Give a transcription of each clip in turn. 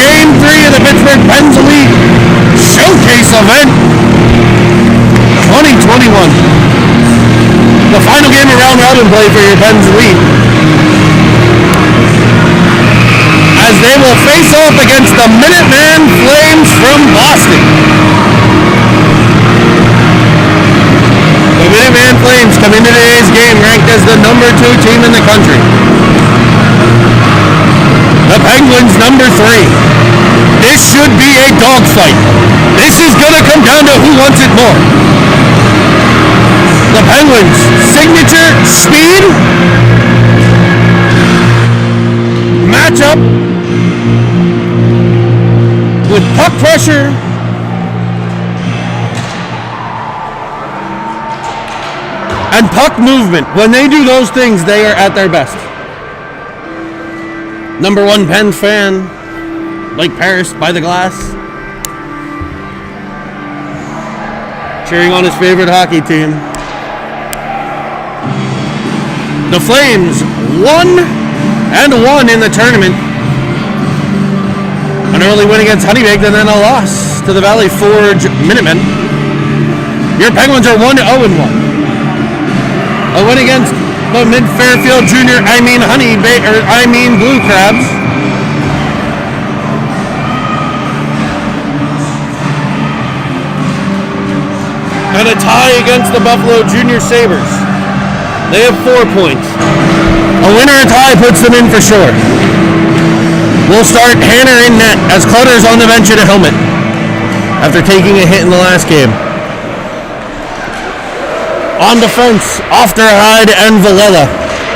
Game 3 of the Pittsburgh Penguins Elite Showcase Event 2021. The final game of round robin play for your Penguins Elite, as they will face off against the Minutemen Flames from Boston. The Minutemen Flames come into today's game ranked as the number 2 team in the country. The Penguins number 3. This should be a dogfight. This is going to come down to who wants it more. The Penguins' signature speed matchup with puck pressure and puck movement. When they do those things, they are at their best. Number 1 Pens fan, Lake Paris by the glass, cheering on his favorite hockey team. The Flames 1-1 in the tournament. An early win against Honeybaked and then a loss to the Valleyforge Minutemen. Your Penguins are 1-0-1. A win against the Mid-Fairfield Jr, Blue Crabs. And a tie against the Buffalo Jr Sabres. They have 4 points. A win or a tie puts them in for sure. We'll start Hanner in net as Clutter's on the bench in a helmet after taking a hit in the last game. On defense, Aufderheide and Villela.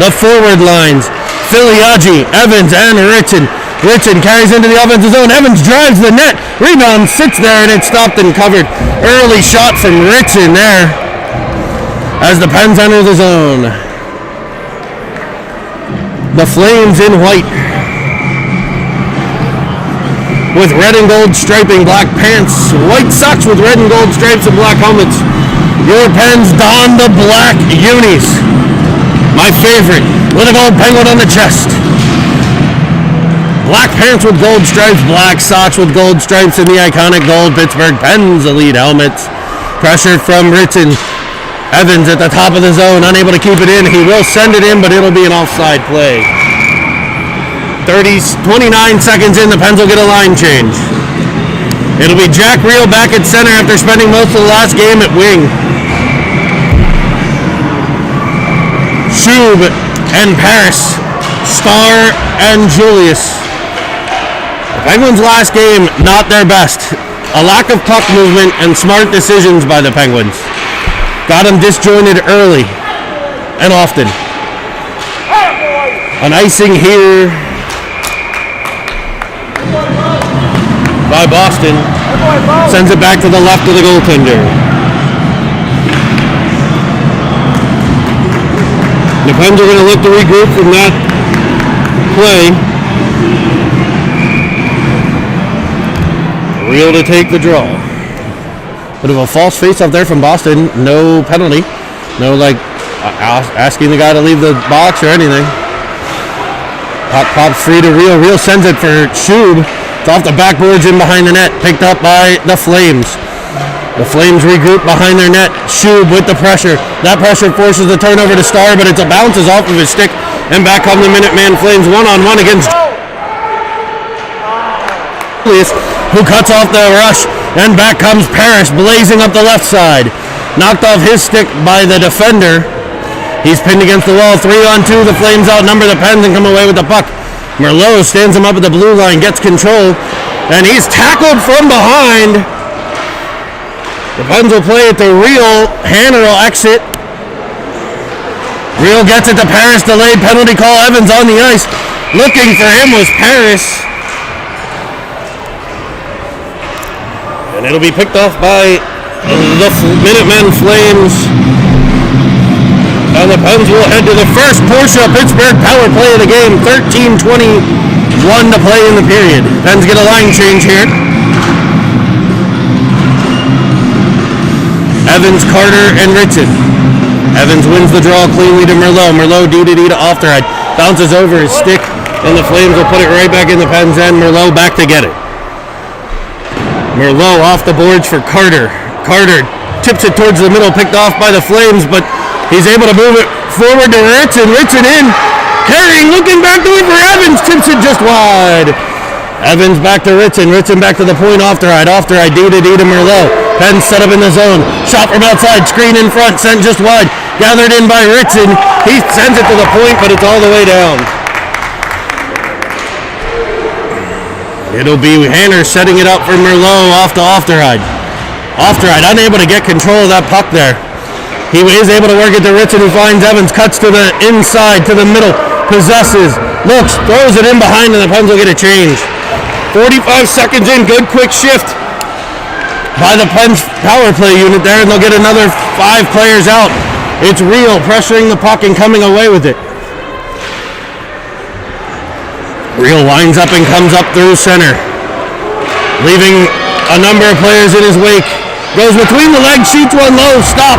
The forward lines, Filiaggi, Evans, and Ritson. Ritson carries into the offensive zone. Evans drives the net. Rebound sits there, and it's stopped and covered. Early shot from Ritson there as the Pens enter the zone. The Flames in white with red and gold striping, black pants, white socks with red and gold stripes and black helmets. Your Pens don the black unis. My favorite, with a gold penguin on the chest. Black pants with gold stripes, black socks with gold stripes, and the iconic gold Pittsburgh Penguins Elite helmets. Pressure from Ritson. Evans at the top of the zone, unable to keep it in. He will send it in, but it'll be an offside play. 29 seconds in, the Pens will get a line change. It'll be Jack Reel back at center after spending most of the last game at wing. Schub and Paris, Starr and Julius. The Penguins' last game, not their best. A lack of puck movement and smart decisions by the Penguins. Got them disjointed early and often. An icing here by Boston. Sends it back to the left of the goaltender. The Pens are going to look to regroup from that play. Reel to take the draw. Bit of a false face-off there from Boston. No penalty. No, asking the guy to leave the box or anything. Puck pops free to Reel. Reel sends it for Schub. It's off the backboards in behind the net. Picked up by the Flames. The Flames regroup behind their net. Schub with the pressure. That pressure forces the turnover to Starr, but it bounces off of his stick. And back come the Minutemen Flames one-on-one against Julius, who cuts off the rush. And back comes Paris, blazing up the left side. Knocked off his stick by the defender. He's pinned against the wall. 3-on-2. The Flames outnumber the Pens and come away with the puck. Merlot stands him up at the blue line, gets control, and he's tackled from behind. The Pens will play it to Reel. Hanner will exit. Reel gets it to Paris. Delayed penalty call. Evans on the ice. Looking for him was Paris. And it'll be picked off by the Minutemen Flames. And the Pens will head to the first Porsche Pittsburgh power play of the game. 13:21 to play in the period. Pens get a line change here. Evans, Carter, and Ritson. Evans wins the draw cleanly to Merlot. Merlot D to Aufderheide. Bounces over his stick. and the Flames will put it right back in the Pens' end. Merlot back to get it. Merlot off the boards for Carter. Carter tips it towards the middle, picked off by the Flames, but he's able to move it forward to Ritson. Ritson in, carrying, looking back to it for Evans, tips it just wide. Evans back to Ritson. Ritson back to the point, Aufderheide. Aufderheide, D to Merlot. Pens set up in the zone. Shot from outside, screen in front, sent just wide. Gathered in by Ritson. He sends it to the point, but it's all the way down. It'll be Hanner setting it up for Merlot off to Aufderheide. Aufderheide unable to get control of that puck there. He is able to work it to Ritson, who finds Evans, cuts to the inside, to the middle, possesses, looks, throws it in behind, and the Pens will get a change. 45 seconds in, good quick shift by the Pens power play unit there, and they'll get another 5 players out. It's Real pressuring the puck and coming away with it. Real winds up and comes up through center, leaving a number of players in his wake. Goes between the legs, shoots one low, stop.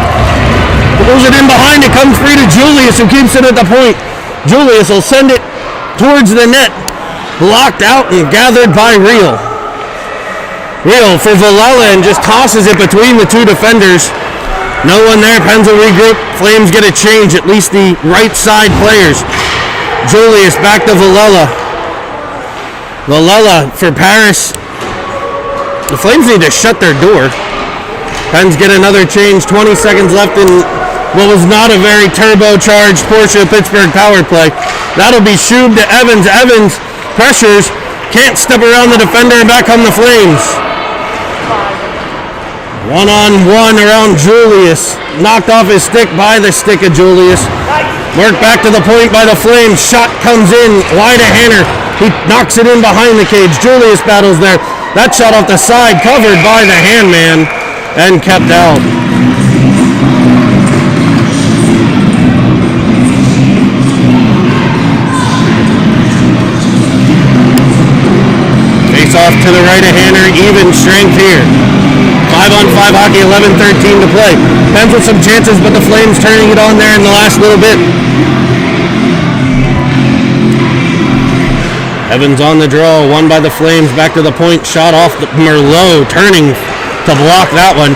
Throws it in behind, it comes free to Julius, who keeps it at the point. Julius will send it towards the net. Blocked out and gathered by Real. Real for Vallella and just tosses it between the 2 defenders. No one there, Pens will regroup. Flames get a change, at least the right side players. Julius back to Vallella. Vallella for Paris. The Flames need to shut their door. Pens get another change, 20 seconds left in what was not a very turbocharged Porsche Pittsburgh power play. That'll be Schub to Evans. Evans pressures, can't step around the defender, and back come the Flames. One-on-one around Julius. Knocked off his stick by the stick of Julius. Worked back to the point by the Flames. Shot comes in, wide of Hanner. He knocks it in behind the cage. Julius battles there. That shot off the side, covered by the handman, and kept out. Face off to the right of Hanner, even strength here. 5-on-5 hockey, 11-13 to play. Pens with some chances, but the Flames turning it on there in the last little bit. Evans on the draw, won by the Flames, back to the point, shot off the Merlot, turning to block that one.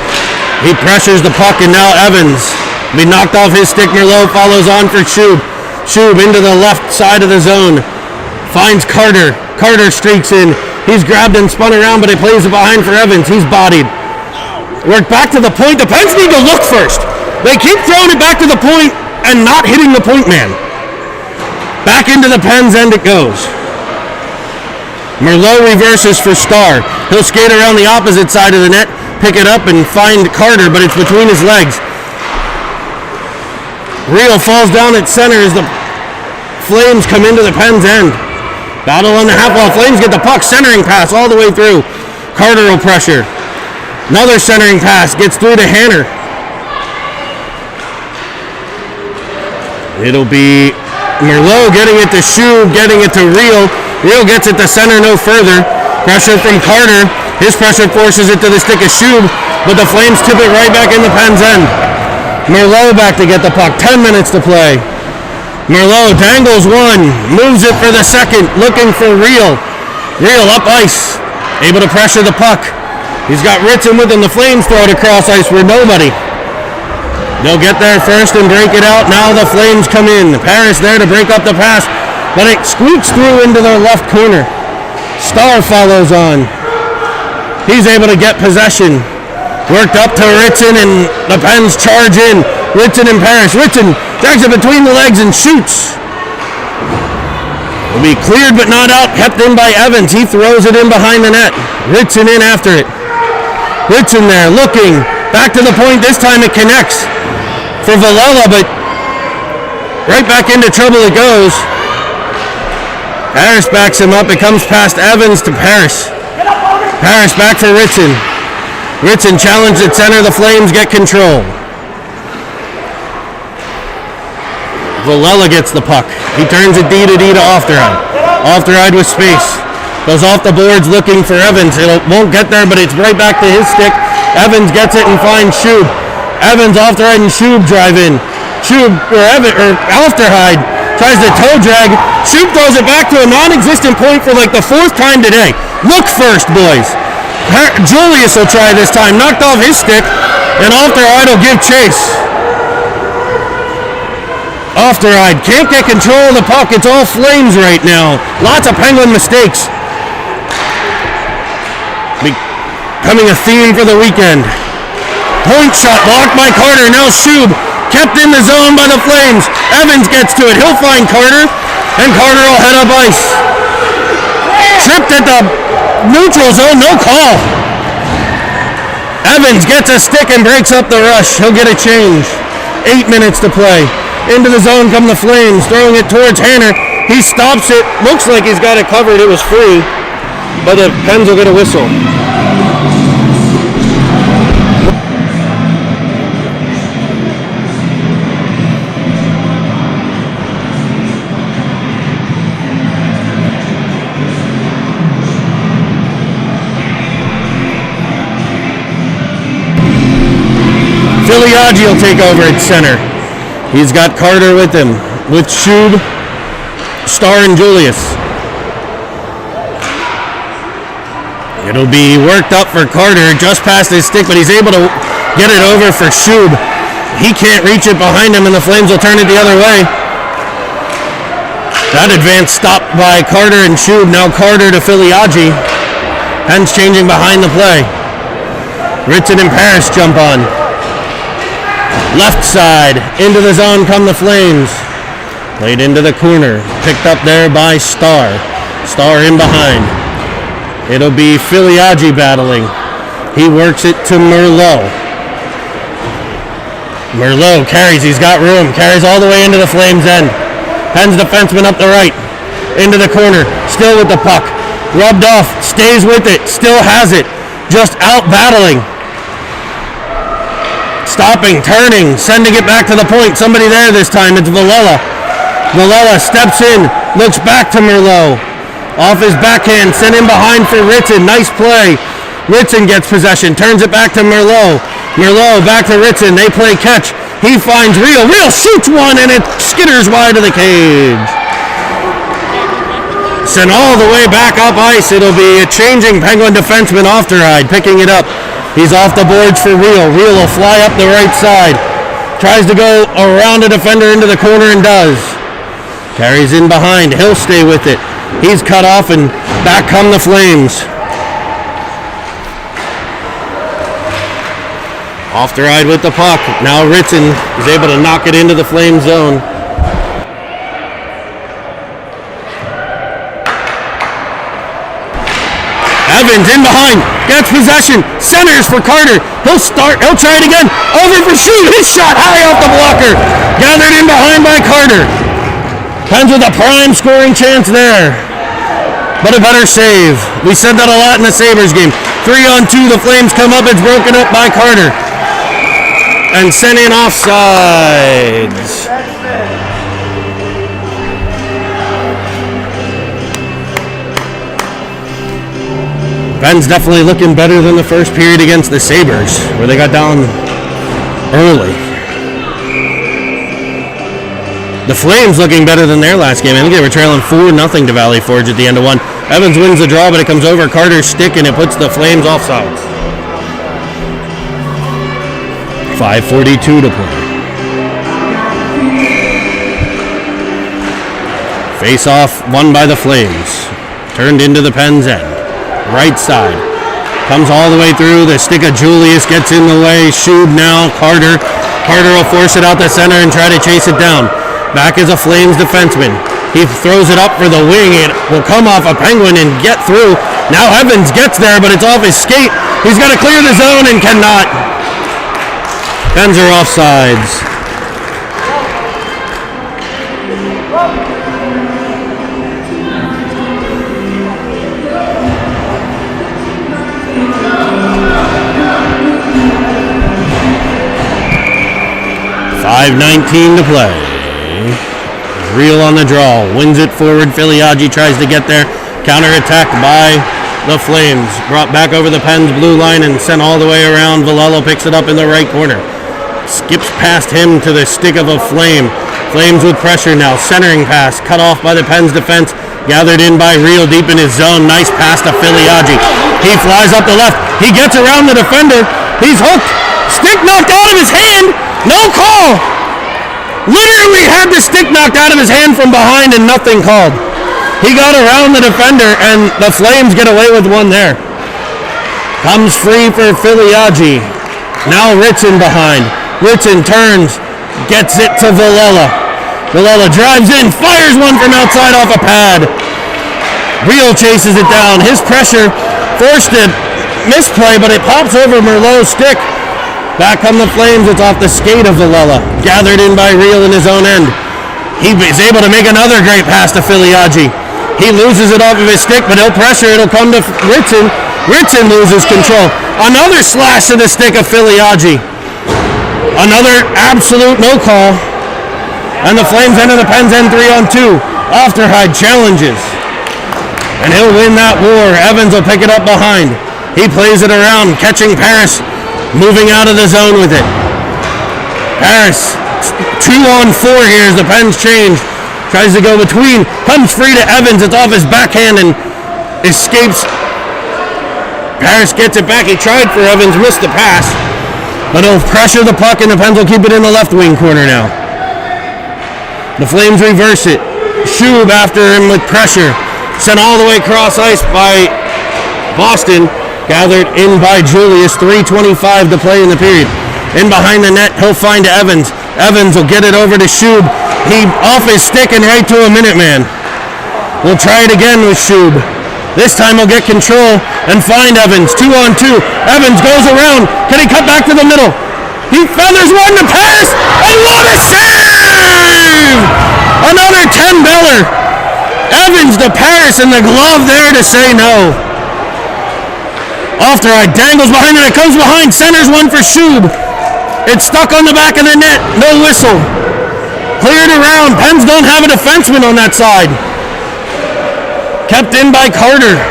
He pressures the puck, and now Evans be knocked off his stick. Merlot follows on for Schub. Schub into the left side of the zone, finds Carter. Carter streaks in. He's grabbed and spun around, but he plays it behind for Evans. He's bodied. Work back to the point. The Pens need to look first. They keep throwing it back to the point and not hitting the point man. Back into the Pens end it goes. Merlot reverses for Starr. He'll skate around the opposite side of the net, pick it up and find Carter, but it's between his legs. Real falls down at center as the Flames come into the Pens end. Battle on the half wall. Flames get the puck, centering pass all the way through. Carter will pressure. Another centering pass gets through to Hanner. It'll be Merlot getting it to Schub, getting it to Real. Real gets it to center no further. Pressure from Carter. His pressure forces it to the stick of Schub, but the Flames tip it right back in the Pens end. Merlot back to get the puck. 10 minutes to play. Merlot dangles one, moves it for the second, looking for Real. Real up ice, able to pressure the puck. He's got Ritson with him. The Flames throw it across ice for nobody. They'll get there first and break it out. Now the Flames come in. Paris there to break up the pass, but it squeaks through into their left corner. Starr follows on. He's able to get possession. Worked up to Ritson, and the Pens charge in. Ritson and Paris. Ritson drags it between the legs and shoots. Will be cleared but not out. Kept in by Evans. He throws it in behind the net. Ritson in after it. Ritson there looking. Back to the point. This time it connects for Vallella, but right back into trouble it goes. Paris backs him up. It comes past Evans to Paris. Paris back for Ritson. Ritson challenged at center. The Flames get control. Vallella gets the puck. He turns it D to Aufderheide. Aufderheide with space. Goes off the boards looking for Evans. It won't get there, but it's right back to his stick. Evans gets it and finds Schub. Evans, Aufderheide, and Schub drive in. Schub or Aufderheide Tries to toe drag. Shub throws it back to a non-existent point for like the 4th time today. Look first, boys. Julius will try this time. Knocked off his stick, and Aufderheide will give chase. Aufderheide can't get control of the puck. It's all Flames right now. Lots of Penguin mistakes. Becoming a theme for the weekend. Point shot blocked by Carter. Now Shub kept in the zone by the Flames. Evans gets to it. He'll find Carter, and Carter will head up ice. Tripped at the neutral zone. No call. Evans gets a stick and breaks up the rush. He'll get a change. 8 minutes to play. Into the zone come the Flames, throwing it towards Hanner. He stops it. Looks like he's got it covered. It was free, but the Pens will get a whistle. Filiaggi will take over at center. He's got Carter with him, with Shub, Star, and Julius. It'll be worked up for Carter, just past his stick, but he's able to get it over for Shub. He can't reach it behind him, and the Flames will turn it the other way. That advance stopped by Carter and Shub. Now Carter to Filiaggi. Pens changing behind the play. Ritson and Paris jump on. Left side, into the zone come the Flames. Played into the corner, picked up there by Star. Star in behind. It'll be Filiaggi battling. He works it to Merlot. Merlot carries, he's got room, carries all the way into the Flames end. Pens defenseman up the right, into the corner, still with the puck. Rubbed off, stays with it, still has it, just out battling. Stopping, turning, sending it back to the point. Somebody there this time. It's Villela. Villela steps in, looks back to Merlot. Off his backhand, sent in behind for Ritson. Nice play. Ritson gets possession, turns it back to Merlot. Merlot back to Ritson. They play catch. He finds Real. Real shoots one, and it skitters wide of the cage. Sent all the way back up ice. It'll be a changing Penguin defenseman, Aufderheide, picking it up. He's off the boards for Real. Real will fly up the right side. Tries to go around a defender into the corner and does. Carries in behind. He'll stay with it. He's cut off and back come the Flames. Aufderheide with the puck. Now Ritson is able to knock it into the Flame zone. Evans in behind, gets possession, centers for Carter. He'll try it again. Over for Shub. His shot high off the blocker. Gathered in behind by Carter. Pens with a prime scoring chance there, but a better save. We said that a lot in the Sabres game. 3-on-2, the Flames come up. It's broken up by Carter and sent in offsides. Ben's definitely looking better than the first period against the Sabres, where they got down early. The Flames looking better than their last game. I think they were trailing 4-0 to Valleyforge at the end of one. Evans wins the draw, but it comes over Carter's stick, and it puts the Flames offsides. 5:42 to play. Face-off won by the Flames. Turned into the Pens' end. Right side. Comes all the way through. The stick of Julius gets in the way. Shub now. Carter. Carter will force it out the center and try to chase it down. Back is a Flames defenseman. He throws it up for the wing. It will come off a Penguin and get through. Now Evans gets there, but it's off his skate. He's got to clear the zone and cannot. Pens are offsides. .5:19 to play. Real on the draw. Wins it forward. Filiaggi tries to get there. Counter-attacked by the Flames. Brought back over the Pens blue line and sent all the way around. Villela picks it up in the right corner. Skips past him to the stick of a Flame. Flames with pressure now. Centering pass. Cut off by the Pens defense. Gathered in by Real deep in his zone. Nice pass to Filiaggi. He flies up the left. He gets around the defender. He's hooked. Stick knocked out of his hand. No call. Literally had the stick knocked out of his hand from behind and nothing called. He got around the defender and the Flames get away with one there. Comes free for Filiaggi. Now Ritson behind. Ritson turns. Gets it to Villela. Villela drives in, fires one from outside off a pad. Real chases it down. His pressure forced a misplay, but it pops over Merlot's stick. Back come the Flames. It's off the skate of Villela. Gathered in by Real in his own end. He is able to make another great pass to Filiaggi. He loses it off of his stick, but he'll pressure. It'll come to Ritson. Ritson loses control. Another slash to the stick of Filiaggi. Another absolute no call. And the Flames enter the Pens end 3-on-2. Aufderheide challenges. And he'll win that war. Evans will pick it up behind. He plays it around, catching Paris. Moving out of the zone with it. Paris, 2-on-4 here as the Pens change. Tries to go between. Comes free to Evans. It's off his backhand and escapes. Paris gets it back. He tried for Evans, missed the pass. But he'll pressure the puck and the Pens will keep it in the left wing corner now. The Flames reverse it. Schub after him with pressure. Sent all the way across ice by Boston. Gathered in by Julius. 3:25 to play in the period. In behind the net, he'll find Evans. Evans will get it over to Schub. He off his stick and right to a Minuteman. We'll try it again with Schub. This time he'll get control and find Evans. 2-on-2. Evans goes around. Can he cut back to the middle? He feathers one to Paris, and what a save! Another 10-beller. Evans to Paris, and the glove there to say no. Aufderheide dangles behind it. It comes behind. Centers one for Schub. It's stuck on the back of the net. No whistle. Cleared around. Pens don't have a defenseman on that side. Kept in by Carter.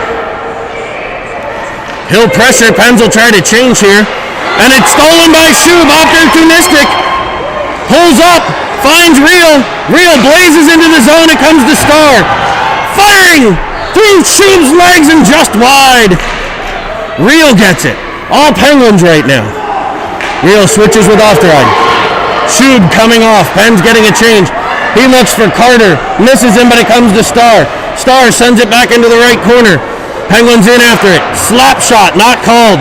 He'll pressure. Pens will try to change here. And it's stolen by Schub. Opportunistic. Pulls up. Finds Real. Real blazes into the zone. It comes to Star. Firing through Schub's legs and just wide. Real gets it. All Penguins right now. Real switches with Aufderheide. Schub coming off. Pens getting a change. He looks for Carter. Misses him, but it comes to Star. Star sends it back into the right corner. Penguins in after it. Slap shot. Not called.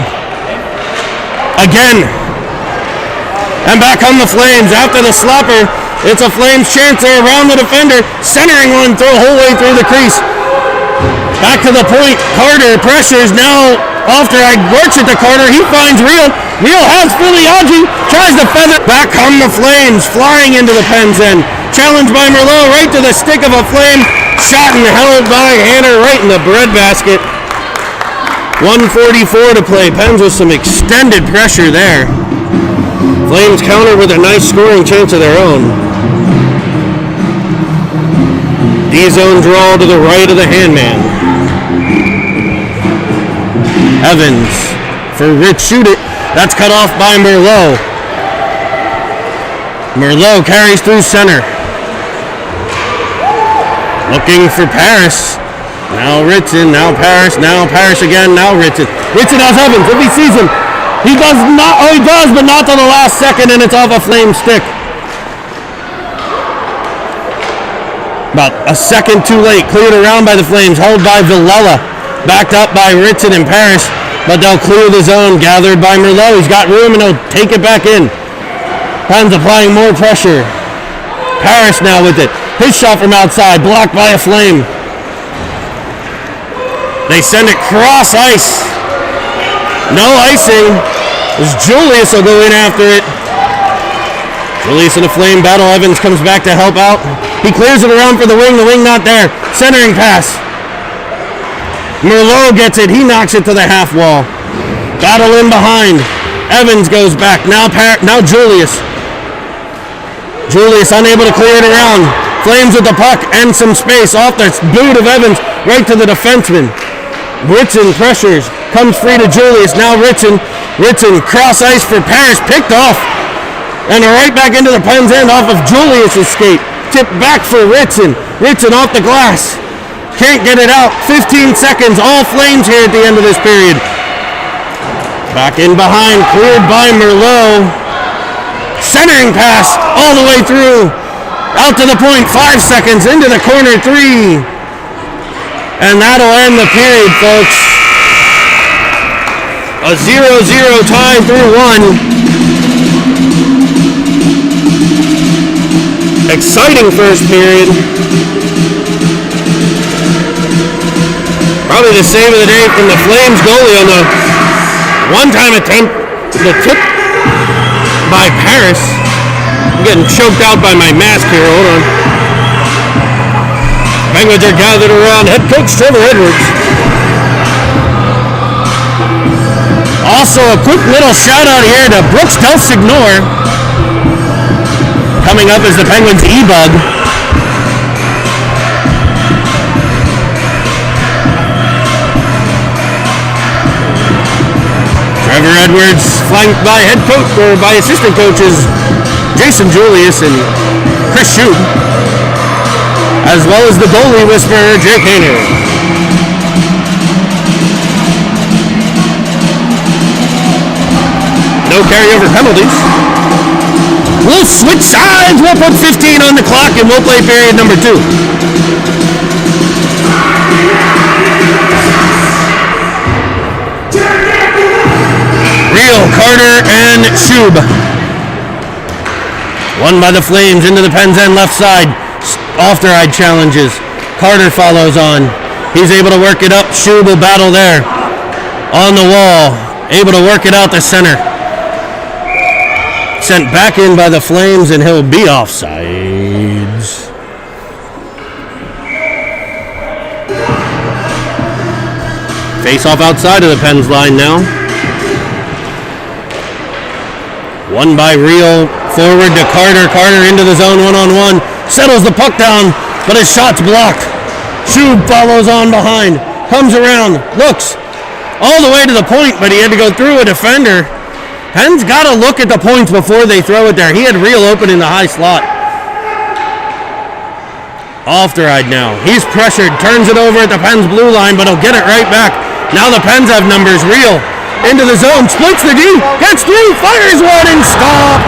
Again. And back on the Flames. After the slapper, it's a Flames chance. They're around the defender. Centering one through the whole way through the crease. Back to the point. Carter pressures. Now Aufderheide works it to Carter. He finds Real. Real has Filiaggi. Tries to feather. Back come the Flames. Flying into the Pens end. Challenged by Merlot. Right to the stick of a Flame. Shot and held by Hanner right in the breadbasket. 1:44 to play. Pens with some extended pressure there. Flames counter with a nice scoring chance of their own. D-zone draw to the right of the handman. Evans for Rich. Shoot it. That's cut off by Merlot. Merlot carries through center. Looking for Paris. Now Ritson, now Paris again, now Ritson. Ritson has Evans. If he sees him, he does not. Oh, he does, but not to the last second, and it's off a Flame stick. About a second too late. Cleared around by the Flames, held by Villela. Backed up by Ritson and Paris, but they'll clear the zone. Gathered by Merlot. He's got room, and he'll take it back in. Pens applying more pressure. Paris now with it. His shot from outside, blocked by a Flame. They send it cross ice. No icing. As Julius will go in after it. Julius and a Flame battle. Evans comes back to help out. He clears it around for the wing. The wing not there. Centering pass. Merlot gets it. He knocks it to the half wall. Battle in behind. Evans goes back. Now Julius. Julius unable to clear it around. Flames with the puck and some space off the boot of Evans right to the defenseman. Ritson pressures. Comes free to Julius. Now Ritson cross ice for Paris. Picked off. And right back into the Pens end off of Julius's skate. Tip back for Ritson. Ritson off the glass. Can't get it out. 15 seconds. All Flames here at the end of this period. Back in behind. Cleared by Merlot. Centering pass all the way through. Out to the point. 5 seconds. Into the corner 3. And that'll end the period, folks. A 0-0 tie through 1. Exciting first period. Probably the save of the day from the Flames goalie on the one-time attempt. The tip by Paris. I'm getting choked out by my mask here. Hold on. Penguins are gathered around head coach Trevor Edwards. Also, a quick little shout out here to Brooks Delsignore. Coming up is the Penguins E-Bug. Trevor Edwards flanked by head coach or by assistant coaches Jason Julius and Chris Shue, as well as the goalie whisperer Jake Hayner. No carryover penalties. We'll switch sides. We'll put 15 on the clock and we'll play period number 2. Real, Carter, and Shube. Won by the Flames into the Pens end left side. Aufderheide challenges. Carter follows on. He's able to work it up. Shube will battle there. On the wall. Able to work it out to center. Sent back in by the Flames, and he'll be offsides. Face off outside of the Pens line now. Won by Real. Forward to Carter. Carter into the zone one-on-one. Settles the puck down, but his shot's blocked. Shube follows on behind. Comes around. Looks all the way to the point, but he had to go through a defender. Pens got to look at the points before they throw it there. He had Real open in the high slot. Aufderheide now. He's pressured. Turns it over at the Pens blue line, but he'll get it right back. Now the Pens have numbers. Real into the zone. Splits the D. Gets through. Fires one and stopped.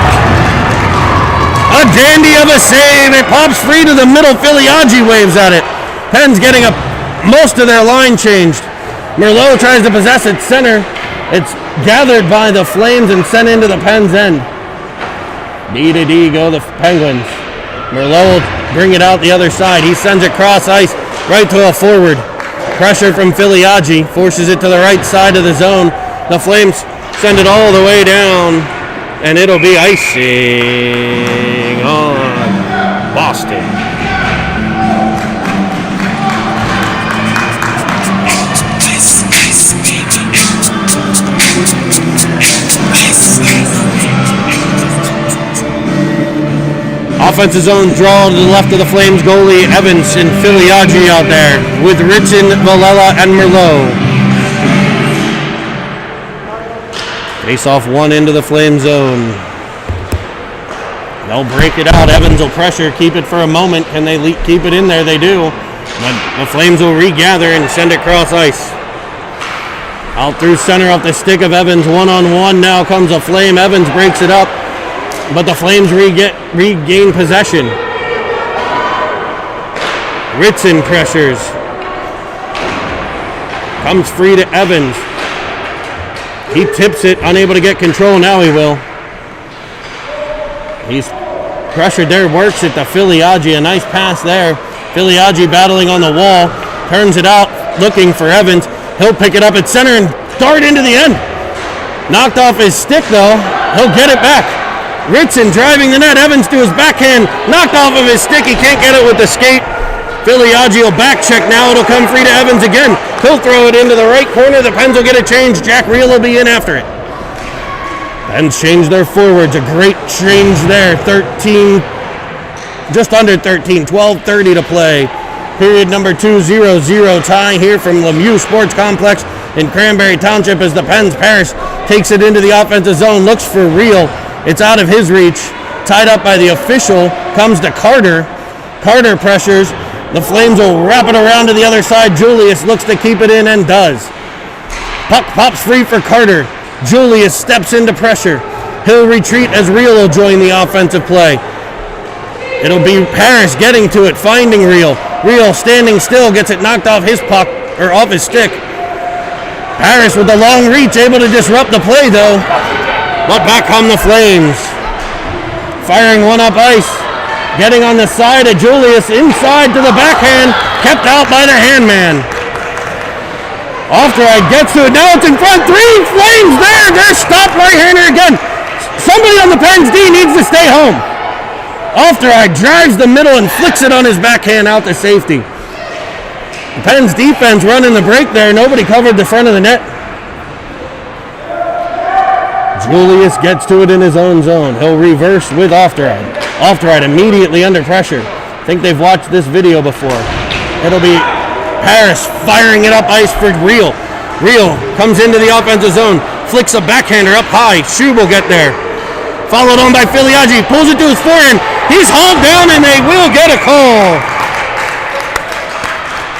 A dandy of a save. It pops free to the middle. Filiaggi waves at it. Pens getting most of their line changed. Merlot tries to possess its center. It's gathered by the Flames and sent into the Pens end. D to D go the Penguins. Merlot will bring it out the other side. He sends it cross ice right to a forward. Pressure from Filiaggi forces it to the right side of the zone. The Flames send it all the way down, and it'll be icing on Boston. Offensive zone draw to the left of the Flames goalie, Evans and Filiaggi out there with Ritson, Valella, and Merlot. Face off one into the Flame zone. They'll break it out. Evans will pressure, keep it for a moment. Can they keep it in there? They do. But the Flames will regather and send it cross ice. Out through center off the stick of Evans, one-on-one. Now comes a Flame. Evans breaks it up, but the Flames regain possession. Ritson pressures. Comes free to Evans. He tips it, unable to get control. Now he will. He's pressured there, works it to Filiaggi. A nice pass there. Filiaggi battling on the wall. Turns it out, looking for Evans. He'll pick it up at center and dart into the end. Knocked off his stick, though. He'll get it back. Ritson driving the net. Evans to his backhand. Knocked off of his stick. He can't get it with the skate. Filiaggi will back check now. It'll come free to Evans again. He'll throw it into the right corner. The Pens will get a change. Jack Real will be in after it. Pens change their forwards. A great change there. 13, just under 13. 12:30 to play. Period number 2, 0-0 tie here from Lemieux Sports Complex in Cranberry Township as the Pens Paris takes it into the offensive zone. Looks for Real. It's out of his reach. Tied up by the official. Comes to Carter. Carter pressures. The Flames will wrap it around to the other side. Julius looks to keep it in and does. Puck pops free for Carter. Julius steps into pressure. He'll retreat as Real will join the offensive play. It'll be Paris getting to it, finding Real. Real standing still, gets it knocked off his puck, or off his stick. Paris with the long reach, able to disrupt the play though. But back come the Flames. Firing one up ice. Getting on the side of Julius, inside to the backhand, kept out by the handman. Aufderheide gets to it, now it's in front, 3 Flames there, they're stopped right-hander again. Somebody on the Pens D needs to stay home. Aufderheide drives the middle and flicks it on his backhand out to safety. The Pens defense running the break there, nobody covered the front of the net. Julius gets to it in his own zone, he'll reverse with Aufderheide. Aufderheide immediately under pressure. I think they've watched this video before. It'll be Paris firing it up ice for Real. Real comes into the offensive zone, flicks a backhander up high. Schub will get there. Followed on by Filiaggi, pulls it to his forehand. He's hauled down and they will get a call.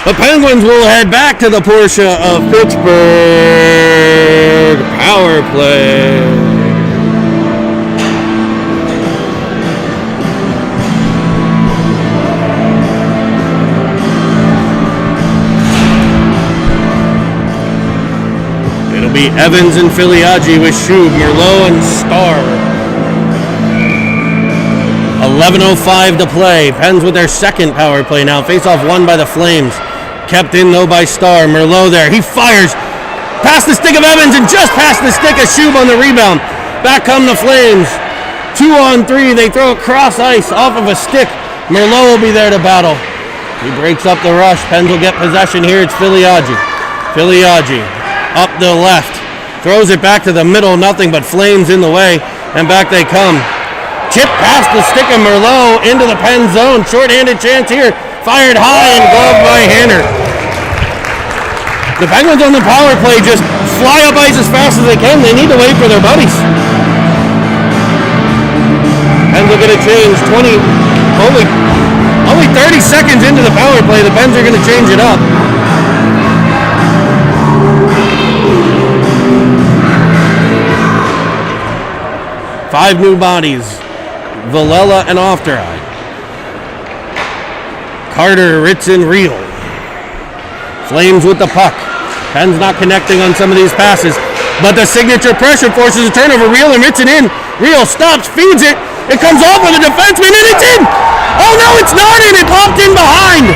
The Penguins will head back to the Porsche of Pittsburgh. Power play. Be Evans and Filiaggi with Schub, Merlot, and Starr. 11:05 to play. Pens with their second power play now. Face-off won by the Flames. Kept in though by Starr. Merlot there. He fires past the stick of Evans and just past the stick of Schub on the rebound. Back come the Flames. 2-on-3. They throw it cross ice off of a stick. Merlot will be there to battle. He breaks up the rush. Pens will get possession here. It's Filiaggi. Filiaggi. Up the left, throws it back to the middle, nothing but Flames in the way, and back they come. Chip past the stick of Merlot into the Pen zone, short-handed chance here, fired high and gloved by Hanner. The Penguins on the power play just fly up ice as fast as they can, they need to wait for their buddies. Pens will get a change, only 30 seconds into the power play, the Pens are going to change it up. Five new bodies, Villela and Aufderheide. Carter, Ritson, Real. Flames with the puck. Pens not connecting on some of these passes, but the signature pressure forces a turnover. Real and Ritson in. Real stops, feeds it. It comes off of the defenseman and it's in. Oh no, it's not in. It popped in behind.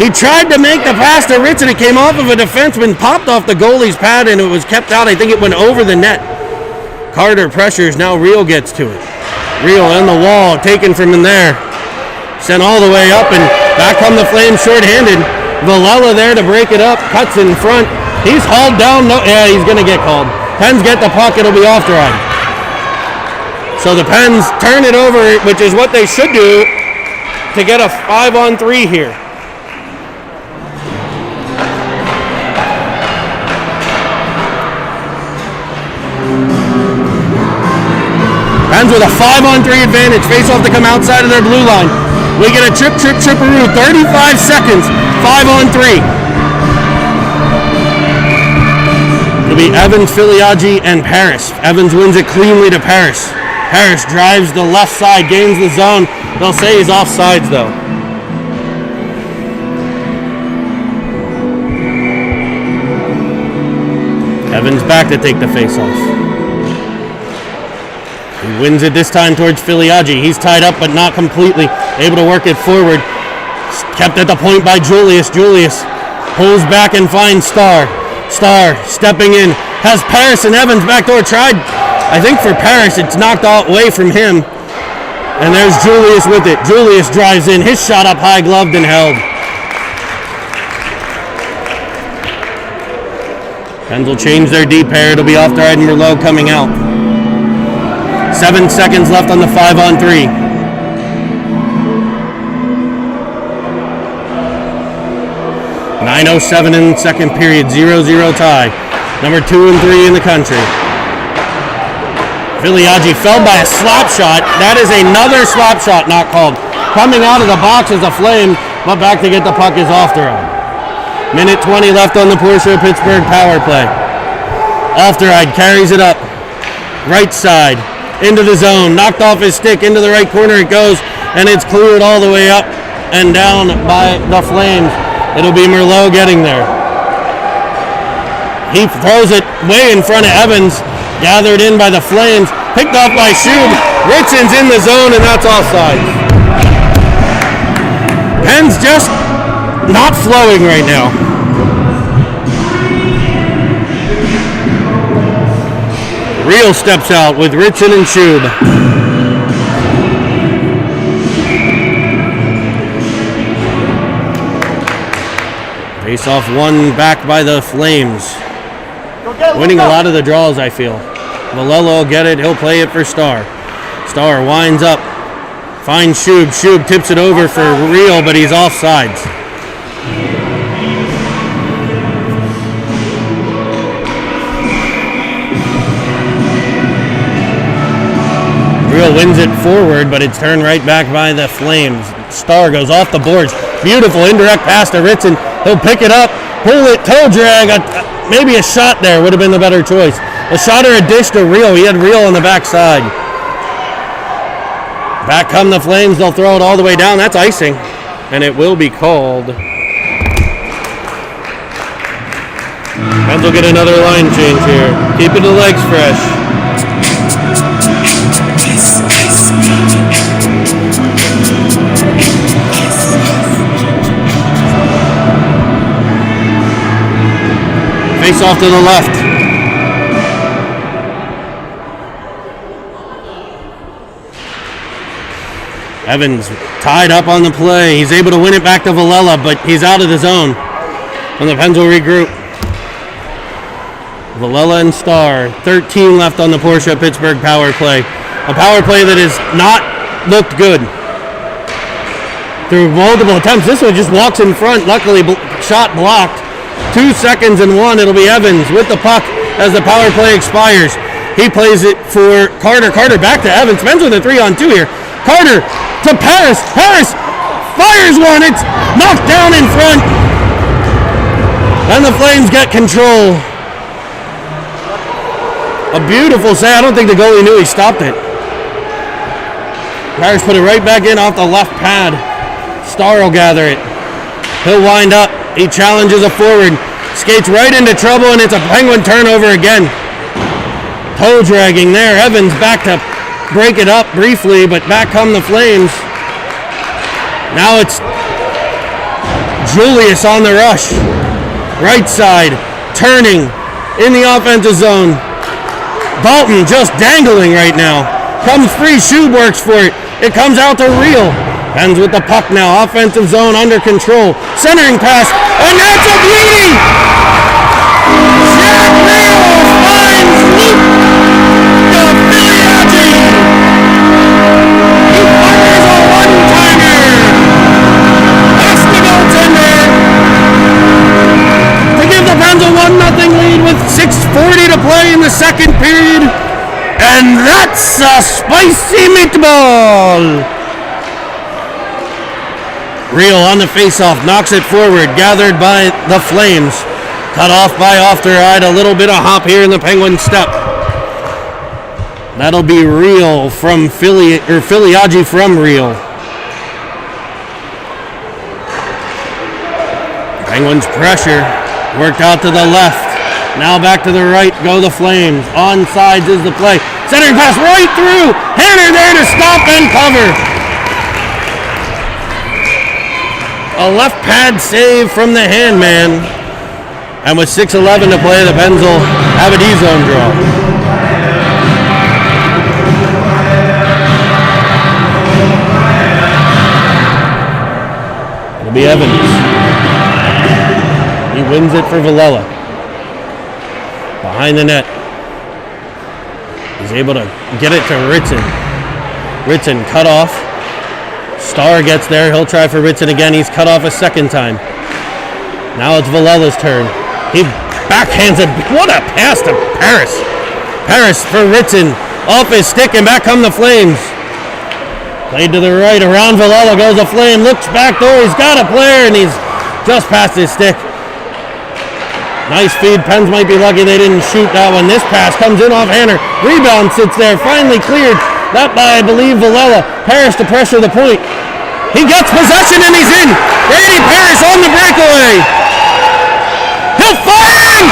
He tried to make the pass to Ritson. It came off of a defenseman, popped off the goalie's pad, and it was kept out. I think it went over the net. Carter pressures, now Real gets to it. Real on the wall, taken from in there. Sent all the way up, and back come the Flames short-handed. Villela there to break it up, cuts in front. He's hauled down, he's going to get called. Pens get the puck, it'll be Aufderheide. So the Pens turn it over, which is what they should do, to get a 5-on-3 here. Pens with a 5-on-3 advantage. Face-off to come outside of their blue line. We get a trip-trip-tripperoo. 35 seconds. 5-on-3. It'll be Evans, Filiaggi, and Paris. Evans wins it cleanly to Paris. Paris drives the left side, gains the zone. They'll say he's offsides, though. Evans back to take the face-off. He wins it this time towards Filiaggi. He's tied up, but not completely. Able to work it forward. Kept at the point by Julius. Julius pulls back and finds Starr. Starr stepping in. Has Paris and Evans backdoor tried. I think for Paris, it's knocked away from him. And there's Julius with it. Julius drives in. His shot up high, gloved and held. Pens will change their D pair. It'll be Aufderheide and Merlot coming out. 7 seconds left on the 5-on-3. .907 in the second period, 0-0 tie. Number 2 and 3 in the country. Filiaggi fell by a slap shot. That is another slap shot not called. Coming out of the box is a Flame, but back to get the puck is Aufderheide. Minute 20 left on the Porsche Pittsburgh power play. Aufderheide carries it up. Right side, into the zone. Knocked off his stick, into the right corner it goes, and it's cleared all the way up and down by the Flames. It'll be Merlot getting there. He throws it way in front of Evans. Gathered in by the Flames. Picked off by Schub. Ritzen's in the zone, and that's offside. Penn's just not flowing right now. Real steps out with Ritzen and Schub. Face-off won back by the Flames. Winning a lot of the draws, I feel. Valello will get it. He'll play it for Starr. Starr winds up. Finds Schub. Schub tips it over for Real, but he's offsides. Real wins it forward, but it's turned right back by the Flames. Starr goes off the boards. Beautiful indirect pass to Ritzen. He'll pick it up, pull it, toe drag. Maybe a shot there would have been the better choice. A shot or a dish to Real. He had Real on the backside. Back come the Flames. They'll throw it all the way down. That's icing. And it will be called. Pens will get another line change here. Keeping the legs fresh. Face off to the left. Evans tied up on the play. He's able to win it back to Valella, but he's out of the zone. And the Pens will regroup. Valella and Starr. 13 left on the Porsche Pittsburgh power play. A power play that has not looked good. Through multiple attempts. This one just walks in front. Luckily, shot blocked. 2 seconds and one. It'll be Evans with the puck as the power play expires. He plays it for Carter. Carter back to Evans. Pens with a 3-on-2 here. Carter to Paris. Paris fires one. It's knocked down in front. And the Flames get control. A beautiful save. I don't think the goalie knew he stopped it. Paris put it right back in off the left pad. Starr will gather it. He'll wind up. He challenges a forward. Skates right into trouble, and it's a Penguin turnover again. Toe dragging there. Evans back to break it up briefly, but back come the Flames. Now it's Julius on the rush. Right side, turning in the offensive zone. Dalton just dangling right now. Comes free, Schub works for it. It comes out to Real. Ends with the puck now. Offensive zone under control. Centering pass, and that's a beauty! Jack Real finds Luke Filiaggi. He fires a one-timer. That's the goaltender. To give the Pens a 1-0 lead with 6:40 to play in the second period. And that's a spicy meatball. Real on the face-off, knocks it forward, gathered by the Flames. Cut off by Aufderheide, a little bit of hop here in the Penguin step. That'll be Real from Filiaggi from Real. Penguins pressure, worked out to the left. Now back to the right, go the Flames. Onsides is the play. Centering pass right through. Hanner there to stop and cover. A left pad save from the handman. And with 6:11 to play, the Pens will have a D-zone draw. It'll be Evans. He wins it for Valella. Behind the net. He's able to get it to Ritzen. Ritzen cut off. Starr gets there. He'll try for Ritzen again. He's cut off a second time. Now it's Valella's turn. He backhands it. What a pass to Paris. Paris for Ritzen. Off his stick, and back come the Flames. Played to the right, around Vallella goes a Flame, looks back door, he's got a player, and he's just past his stick. Nice feed, Pens might be lucky they didn't shoot that one. This pass comes in off Hanner, rebound sits there, finally cleared. That by, I believe, Vallella. Parrish to pressure the point. He gets possession and he's in. Brady Parrish on the breakaway. He'll fire!